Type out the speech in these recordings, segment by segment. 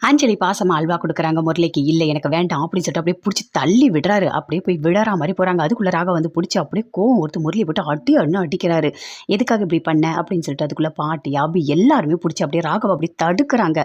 அஞ்சலி பாசமா அல்வா குடுக்குறாங்க முரளிக்கு. இல்ல எனக்கு வேண்டாம் அப்படின்னு சொல்லிட்டு அப்படியே புடிச்சு தள்ளி விடுறாரு. அப்படியே போய் விழறா மாரி போறாங்க. அதுக்குள்ள ராகவ் வந்து புடிச்சு அப்படியே கோவம் ஒருத்து முரளிய போட்டு அடி அடின்னு அடிக்கிறாரு. எதுக்காக இப்படி பண்ண? அப்படின்னு சொல்லிட்டு அதுக்குள்ள பாட்டி, அபி எல்லாருமே புடிச்சு அப்படியே ராகவ அப்படியே தடுக்குறாங்க.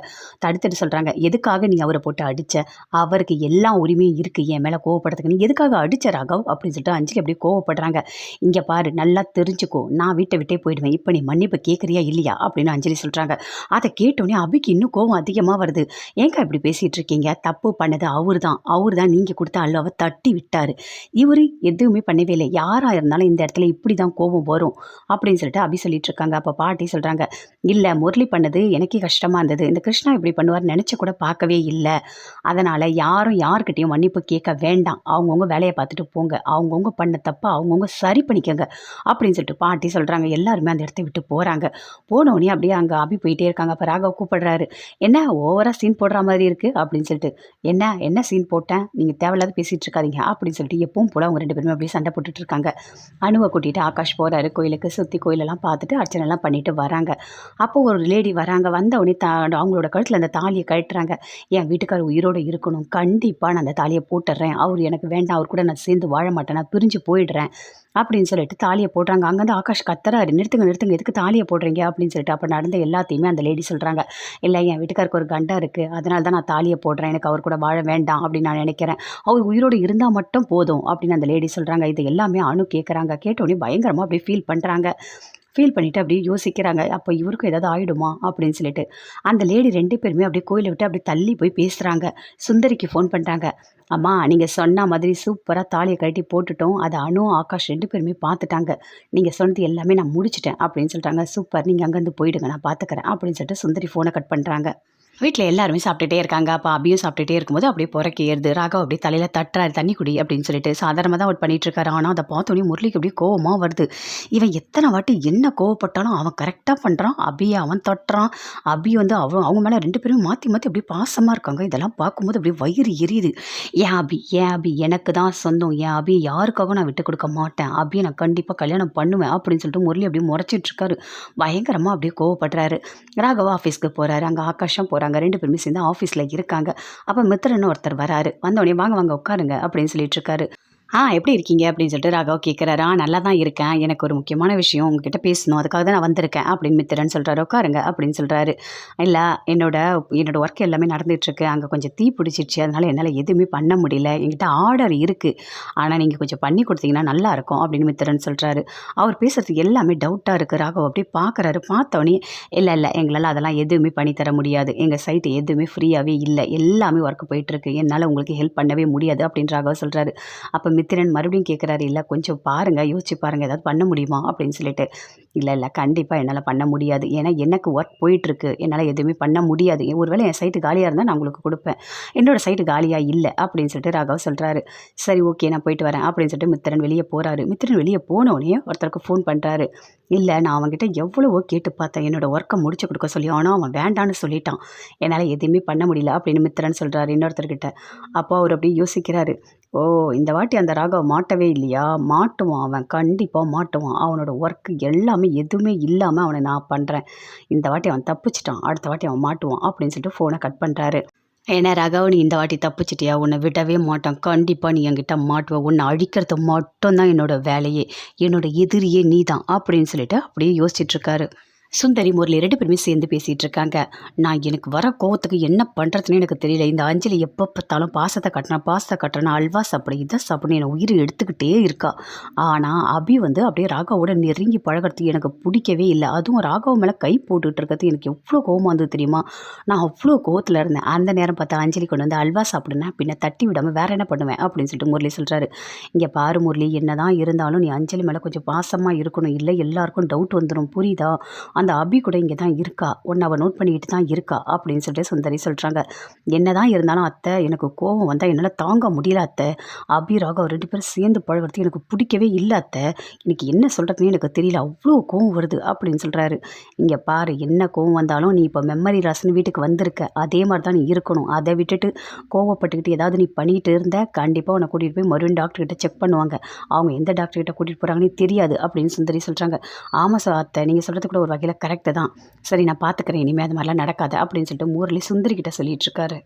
தடுத்துட்டு சொல்றாங்க, எதுக்காக நீ அவர போட்டு அடிச்ச? அவருக்கு எல்லா உரிமையும் இருக்கு என் மேல கோவப்படுறதுக்கு. நீ எதுக்காக அடிச்ச ராகவ்? அப்படின்னு சொல்லிட்டு அஞ்சலி அப்படியே கோவப்படுறாங்க. இங்க பாரு நல்லா தெரிஞ்சுக்கோ. நான் வீட்ட விட்டே போயிடுவேன். இப்ப நீ மன்னிப்பு கேட்கறியா இல்லையா? அப்படின்னு அஞ்சலி சொல்றாங்க. அத கேட்டோனே அபிக்கு இன்னும் கோவம் அதிகமா வருது. ஏங்க இப்படி பேசிட்டு இருக்கீங்க? தப்பு பண்ணது அவர்தான். அவர்தான் நீங்க குடுத்த அல்வாவ தட்டி விட்டாரு. இவரு எதுவுமே பண்ணவே இல்ல. யாரா இருந்தாலும் இந்த இடத்துல இப்படிதான் கோவம் வரும். அப்படின்னு சொல்லிட்டு அபி சொல்லிட்டு இருக்காங்க. அப்ப பாட்டி சொல்றாங்க, இல்ல முரளி பண்ணது எனக்கே கஷ்டமா இருந்தது. இந்த கிருஷ்ணா இப்படி பண்ணுவார்ன்னு நெனச்சு கூட பார்க்கவே இல்ல. அதனால யாரும் யார்கிட்டயும் மன்னிப்பு கேட்க வேண்டாம். அவங்கவங்க வேலைய பார்த்துட்டு போங்க. அவங்கவங்க பண்ண தப்ப அவங்கவங்க சரி பண்ணிக்கங்க. அப்படின்னு சொல்லிட்டு பாட்டி சொல்றாங்க. எல்லாருமே அந்த இடத்த விட்டு போறாங்க. போனோனே அப்படியே அங்க அபி போயிட்டே இருக்காங்க. அப்ப ராகவ் கூப்பிடுறாரு. என்ன ஓவரா சீன் போடுற மாதிரி இருக்கு அப்படின்னு சொல்லிட்டு. என்ன சீன் போட்டேன்? நீங்க தேவையில்லாத பேசிட்டு இருக்காதீங்க அப்படின்னு சொல்லிட்டு எப்பவும் போல அவங்க 2 பேருமே அப்படியே சண்டை போட்டுட்டு இருக்காங்க. அனுவை கூட்டிட்டு ஆகாஷ் போறாரு கோயிலுக்கு. சுத்தி கோயிலெல்லாம் பார்த்துட்டு அர்ச்சனை எல்லாம் பண்ணிட்டு வராங்க. அப்போ ஒரு லேடி வராங்க. வந்த உடனே அவங்களோட கழுத்துல அந்த தாலியை கழட்டுறாங்க. என் வீட்டுக்காரர் உயிரோட இருக்கணும். கண்டிப்பா நான் அந்த தாலியை போட்டுடுறேன். அவர் எனக்கு வேண்டாம். அவர் கூட நான் சேர்ந்து வாழ மாட்டேன். நான் பிரிஞ்சு போயிடுறேன் அப்படின்னு சொல்லிட்டு தாலியை போடுறாங்க. அங்கேருந்து ஆகாஷ் கத்துறாரு, நிறுத்துங்க நிறுத்துங்க, எதுக்கு தாலியை போடுறீங்க அப்படின்னு சொல்லிட்டு. அப்போ நடந்த எல்லாத்தையுமே அந்த லேடி சொல்றாங்க. இல்லை என் வீட்டுக்காருக்கு ஒரு கண்டம் இருக்கு, அதனால தான் நான் தாலியை போடுறேன். எனக்கு அவர் கூட வாழ வேண்டாம் அப்படின்னு நான் நினைக்கிறேன். அவர் உயிரோடு இருந்தால் மட்டும் போதும் அப்படின்னு அந்த லேடி சொல்றாங்க. இது எல்லாமே அனு கேட்குறாங்க. கேட்டோடனே பயங்கரமாக அப்படியே ஃபீல் பண்ணுறாங்க. ஃபீல் பண்ணிவிட்டு அப்படியே யோசிக்கிறாங்க. அப்போ இவருக்கும் ஏதாவது ஆகிடுமா அப்படின்னு சொல்லிட்டு. அந்த லேடி 2 பேருமே அப்படியே கோயிலை விட்டு அப்படியே தள்ளி போய் பேசுகிறாங்க. சுந்தரிக்கு ஃபோன் பண்ணுறாங்க. அம்மா நீங்கள் சொன்ன மாதிரி சூப்பராக தாலியை கழட்டி போட்டுட்டோம். அதை அனு ஆகாஷ் 2 பேருமே பார்த்துட்டாங்க. நீங்கள் சொன்னது எல்லாமே நான் முடிச்சிட்டேன் அப்படின்னு சொல்லிட்டாங்க. சூப்பர், நீங்கள் அங்கேருந்து போயிடுங்க, நான் பார்த்துக்கிறேன் அப்படின்னு சொல்லிட்டு சுந்தரி ஃபோனை கட் பண்ணுறாங்க. வீட்டில் எல்லாருமே சாப்பிட்டுட்டே இருக்காங்க. அப்போ அபியும் சாப்பிட்டுட்டே இருக்கும்போது அப்படியே புறக்கி ஏறுது. ராகவ் அப்படியே தலையில் தட்டுறாரு, தண்ணி குடி அப்படின்னு சொல்லிட்டு. சாதாரணமாக தான் அவர் பண்ணிட்டு இருக்காரு. ஆனால் அதை பார்த்தோன்னே முரளிக்கு அப்படியே கோவமாக வருது. இவன் எத்தனை வாட்டி என்ன கோவப்பட்டாலும் அவன் கரெக்டாக பண்ணுறான். அபியை அவன் தட்டுறான். அபி வந்து அவங்க மேலே 2 பேரும் மாற்றி மாற்றி அப்படியே பாசமாக இருக்காங்க. இதெல்லாம் பார்க்கும்போது அப்படியே வயிறு எரியுது. ஏன் அபி எனக்கு தான் சொந்தம். என் அபி யாருக்காகவும் நான் விட்டு கொடுக்க மாட்டேன். அபியை நான் கண்டிப்பாக கல்யாணம் பண்ணுவேன் அப்படின்னு சொல்லிட்டு முரளி அப்படியே முறைச்சிட்டு இருக்காரு. பயங்கரமாக அப்படியே கோவப்படுறாரு. ராகவா ஆஃபீஸ்க்கு போகிறாரு. அங்கே ஆகாஷம் போகிறாங்க. 2 பேருமே சேர்ந்து ஆஃபீஸில் இருக்காங்க. அப்போ மித்திரன்னு ஒருத்தர் வராரு. வந்தோடனே வாங்க வாங்க உட்காருங்க அப்படின்னு சொல்லிட்டு இருக்காரு. எப்படி இருக்கீங்க அப்படின்னு சொல்லிட்டு ராகவ் கேட்குறாரு. நல்லா தான் இருக்கேன். எனக்கு ஒரு முக்கியமான விஷயம் உங்ககிட்ட பேசணும். அதுக்காக தான் நான் வந்திருக்கேன் அப்படின்னு மித்திரன் சொல்கிறாரு. உட்காருங்க அப்படின்னு சொல்கிறாரு. இல்லை என்னோட ஒர்க் எல்லாமே நடந்துகிட்ருக்கு. அங்கே கொஞ்சம் தீ பிடிச்சிருச்சு. அதனால் என்னால் எதுவுமே பண்ண முடியல. என்கிட்ட ஆர்டர் இருக்குது. ஆனால் நீங்கள் கொஞ்சம் பண்ணி கொடுத்தீங்கன்னா நல்லாயிருக்கும் அப்படின்னு மித்திரன் சொல்கிறாரு. அவர் பேசுகிறது எல்லாமே டவுட்டாக இருக்குது. ராகவ் அப்படியே பார்க்குறாரு. பார்த்தோன்னே இல்லை எங்களால் அதெல்லாம் எதுவுமே பண்ணித்தர முடியாது. எங்கள் சைட்டு எதுவுமே ஃப்ரீயாகவே இல்லை. எல்லாமே ஒர்க் போயிட்டுருக்கு. என்னால் உங்களுக்கு ஹெல்ப் பண்ணவே முடியாது அப்படின்னு ராகவ் சொல்கிறாரு. அப்போ மித்திரன் மறுபடியும் கேட்குறாரு. இல்லை கொஞ்சம் பாருங்கள், யோசிச்சு பாருங்கள், ஏதாவது பண்ண முடியுமா அப்படின்னு சொல்லிட்டு. இல்லை கண்டிப்பாக என்னால் பண்ண முடியாது. ஏன்னா எனக்கு ஒர்க் போயிட்டுருக்கு. என்னால் எதுவுமே பண்ண முடியாது. ஒருவேளை என் சைட்டு காலியாக இருந்தால் நான் உங்களுக்கு கொடுப்பேன். என்னோடய சைட்டு காலியாக இல்லை அப்படின்னு சொல்லிட்டு ராகவ் சொல்கிறாரு. சரி ஓகே நான் போயிட்டு வரேன் அப்படின்னு சொல்லிட்டு மித்திரன் வெளியே போகிறாரு. மித்திரன் வெளியே போனோடனே ஒருத்தருக்கு ஃபோன் பண்ணுறாரு. இல்லை நான் அவன்கிட்ட எவ்வளவோ கேட்டு பார்த்தேன் என்னோடய ஒர்க்கை முடிச்சு கொடுக்க சொல்லி. ஆனால் அவன் வேண்டான்னு சொல்லிட்டான். என்னால் எதுவுமே பண்ண முடியல அப்படின்னு மித்திரன் சொல்கிறாரு இன்னொருத்தர்கிட்ட. அப்போ அவர் அப்படியே யோசிக்கிறாரு. ஓ இந்த வாட்டி அந்த ராகவ் மாட்டவே இல்லையா? மாட்டுவான், அவன் கண்டிப்பாக மாட்டுவான். அவனோட ஒர்க்கு எல்லாமே எதுவுமே இல்லாமல் அவனை நான் பண்ணுறேன். இந்த வாட்டி அவன் தப்பிச்சிட்டான், அடுத்த வாட்டி அவன் மாட்டுவான் அப்படின்னு சொல்லிட்டு ஃபோனை கட் பண்ணுறாரு. ஏன்னா ராகவ் நீ இந்த வாட்டி தப்பிச்சிட்டியா? உன்னை விடவே மாட்டான். கண்டிப்பாக நீ என்கிட்ட மாட்டுவ. உன்னை அழிக்கிறது மட்டும்தான் என்னோடய வேலையே. என்னோட எதிரியே நீ தான் அப்படின்னு சொல்லிட்டு அப்படியே யோசிச்சுட்ருக்காரு. சுந்தரி முரளி 2 பேருமே சேர்ந்து பேசிகிட்டு இருக்காங்க. எனக்கு வர கோவத்துக்கு என்ன பண்ணுறதுன்னு எனக்கு தெரியல. இந்த அஞ்சலி எப்போ பார்த்தாலும் பாசத்தை கட்டுறேன், அல்வா சாப்பிடு, இதை சாப்பிடுன்னு என்னை உயிர் எடுத்துக்கிட்டே இருக்கா. ஆனால் அபி வந்து அப்படியே ராகவோட நெருங்கி பழகிறது எனக்கு பிடிக்கவே இல்லை. அதுவும் ராகவ மேலே கை போட்டுக்கிட்டு இருக்கிறது எனக்கு எவ்வளோ கோவமாக இருந்தது தெரியுமா? நான் அவ்வளோ கோவத்தில் இருந்தேன். அந்த நேரம் பார்த்தா அஞ்சலி கொண்டு வந்து அல்வா சாப்பிடுனேன், பின்ன தட்டி விடாமல் வேறு என்ன பண்ணுவேன் அப்படின்னு சொல்லிட்டு முரளி சொல்கிறாரு. இங்கே பாரு முரளி, என்ன தான் இருந்தாலும் நீ அஞ்சலி மேலே கொஞ்சம் பாசமாக இருக்கணும். இல்லை எல்லாருக்கும் டவுட் வந்துடும், புரியுதா? அந்த அபி கூட இங்கே தான் இருக்கா, ஒன்று அவள் நோட் பண்ணிக்கிட்டு தான் இருக்கா அப்படின்னு சொல்லிட்டு சுந்தரி சொல்கிறாங்க. என்ன தான் இருந்தாலும் அத்தை, எனக்கு கோவம் வந்தால் என்னால் தாங்க முடியல அத்தை. அபி ராகவ் 2 பேரும் சேர்ந்து பழகிறது எனக்கு பிடிக்கவே இல்லை அத்தை. எனக்கு என்ன சொல்கிறதுன்னு எனக்கு தெரியல, அவ்வளோ கோவம் வருது அப்படின்னு சொல்கிறாரு. இங்கே பாரு, என்ன கோவம் வந்தாலும் நீ இப்போ மெமரி ராசன் வீட்டுக்கு வந்திருக்க, அதே மாதிரி தான் நீ இருக்கணும். அதை விட்டுட்டு கோவப்பட்டுக்கிட்டு ஏதாவது நீ பண்ணிகிட்டு இருந்த, கண்டிப்பாக உன்னை கூட்டிகிட்டு போய் மறுபடியும் டாக்டர்கிட்ட செக் பண்ணுவாங்க. அவங்க எந்த டாக்டர்கிட்ட கூட்டிகிட்டு போகிறாங்கன்னு தெரியாது அப்படின்னு சுந்தரி சொல்கிறாங்க. ஆமாம் சார் அத்தை, நீங்கள் சொல்கிறது கூட ஒரு வகையில் வகையில் கரெக்டு தான். சரி நான் பார்த்துக்கிறேன், இனிமேல் அது மாதிரிலாம் நடக்காது அப்படின்னு சொல்லிட்டு முரளி சுந்தரி கிட்ட சொல்லிட்டு இருக்காரு.